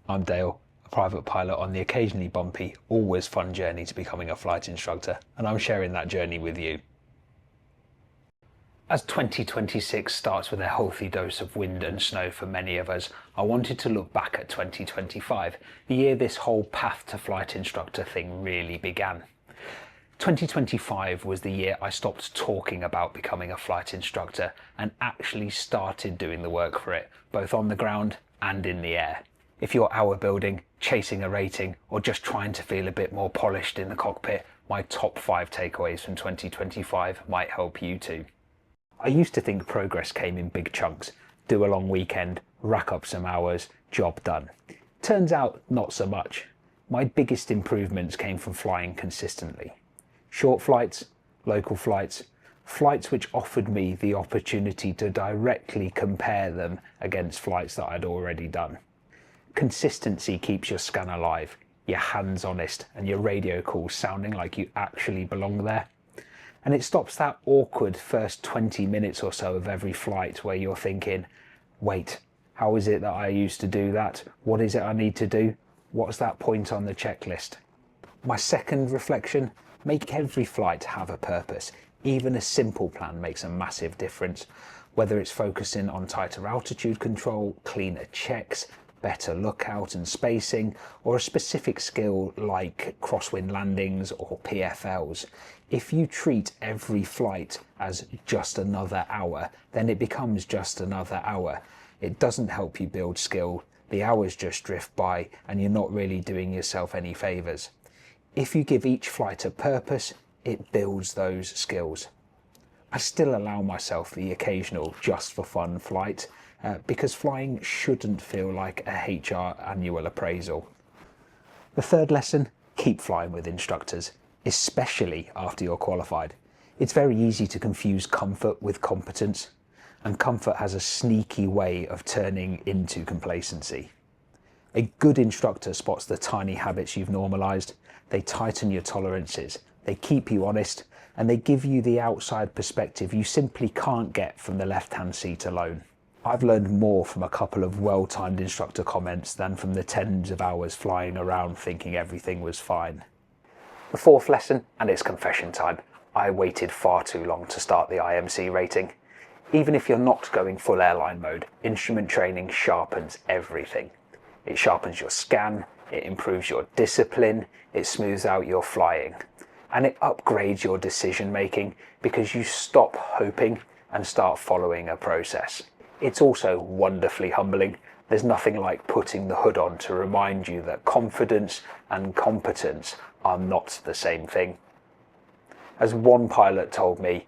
I'm Dale, a private pilot on the occasionally bumpy, always fun journey to becoming a flight instructor, and I'm sharing that journey with you. As 2026 starts with a healthy dose of wind and snow for many of us, I wanted to look back at 2025, the year this whole path to flight instructor thing really began. 2025 was the year I stopped talking about becoming a flight instructor and actually started doing the work for it, both on the ground and in the air. If you're hour building, chasing a rating, or just trying to feel a bit more polished in the cockpit, my top 5 takeaways from 2025 might help you too. I used to think progress came in big chunks. Do a long weekend, rack up some hours, job done. Turns out not so much. My biggest improvements came from flying consistently. Short flights, local flights, flights which offered me the opportunity to directly compare them against flights that I'd already done. Consistency keeps your scan alive, your hands honest, and your radio calls sounding like you actually belong there. And it stops that awkward first 20 minutes or so of every flight where you're thinking, wait, how is it that I used to do that? What is it I need to do? What's that point on the checklist? My second reflection, make every flight have a purpose. Even a simple plan makes a massive difference, whether it's focusing on tighter altitude control, cleaner checks, better lookout and spacing, or a specific skill like crosswind landings or PFLs. If you treat every flight as just another hour, then it becomes just another hour. It doesn't help you build skill. The hours just drift by and you're not really doing yourself any favours. If you give each flight a purpose, it builds those skills. I still allow myself the occasional just for fun flight, because flying shouldn't feel like a HR annual appraisal. The third lesson, keep flying with instructors, especially after you're qualified. It's very easy to confuse comfort with competence, and comfort has a sneaky way of turning into complacency. A good instructor spots the tiny habits you've normalised, they tighten your tolerances, they keep you honest, and they give you the outside perspective you simply can't get from the left-hand seat alone. I've learned more from a couple of well-timed instructor comments than from the tens of hours flying around thinking everything was fine. The fourth lesson, and it's confession time. I waited far too long to start the IMC rating. Even if you're not going full airline mode, instrument training sharpens everything. It sharpens your scan, it improves your discipline, it smooths out your flying. And it upgrades your decision making because you stop hoping and start following a process. It's also wonderfully humbling. There's nothing like putting the hood on to remind you that confidence and competence are not the same thing. As one pilot told me,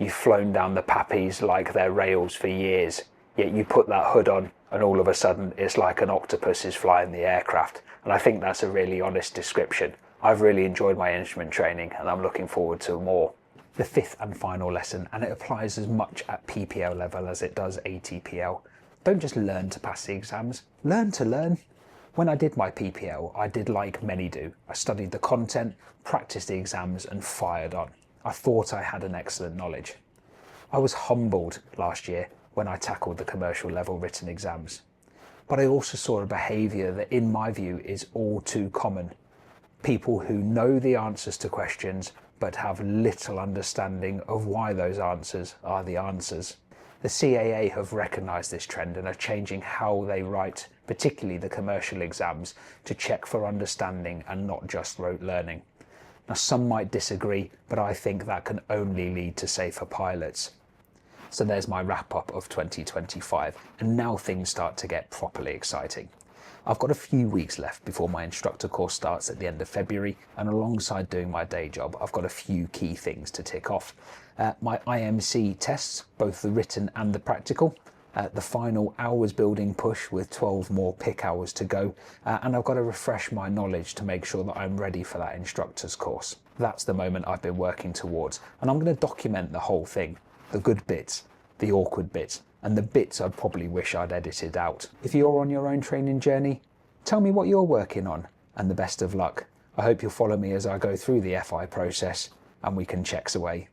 you've flown down the pappies like they're rails for years, yet you put that hood on and all of a sudden it's like an octopus is flying the aircraft. And I think that's a really honest description. I've really enjoyed my instrument training and I'm looking forward to more. The fifth and final lesson, and it applies as much at PPL level as it does ATPL. Don't just learn to pass the exams, learn to learn. When I did my PPL, I did like many do. I studied the content, practiced the exams and fired on. I thought I had an excellent knowledge. I was humbled last year when I tackled the commercial level written exams. But I also saw a behaviour that in my view is all too common. People who know the answers to questions but have little understanding of why those answers are the answers. The CAA have recognised this trend and are changing how they write, particularly the commercial exams, to check for understanding and not just rote learning. Now some might disagree, but I think that can only lead to safer pilots. So there's my wrap up of 2025, and now things start to get properly exciting. I've got a few weeks left before my instructor course starts at the end of February, and alongside doing my day job, I've got a few key things to tick off. My IMC tests, both the written and the practical, the final hours building push with 12 more pick hours to go, and I've got to refresh my knowledge to make sure that I'm ready for that instructor's course. That's the moment I've been working towards, and I'm going to document the whole thing, the good bits, the awkward bits, and the bits I'd probably wish I'd edited out. If you're on your own training journey, tell me what you're working on, and the best of luck. I hope you'll follow me as I go through the FI process and we can check away.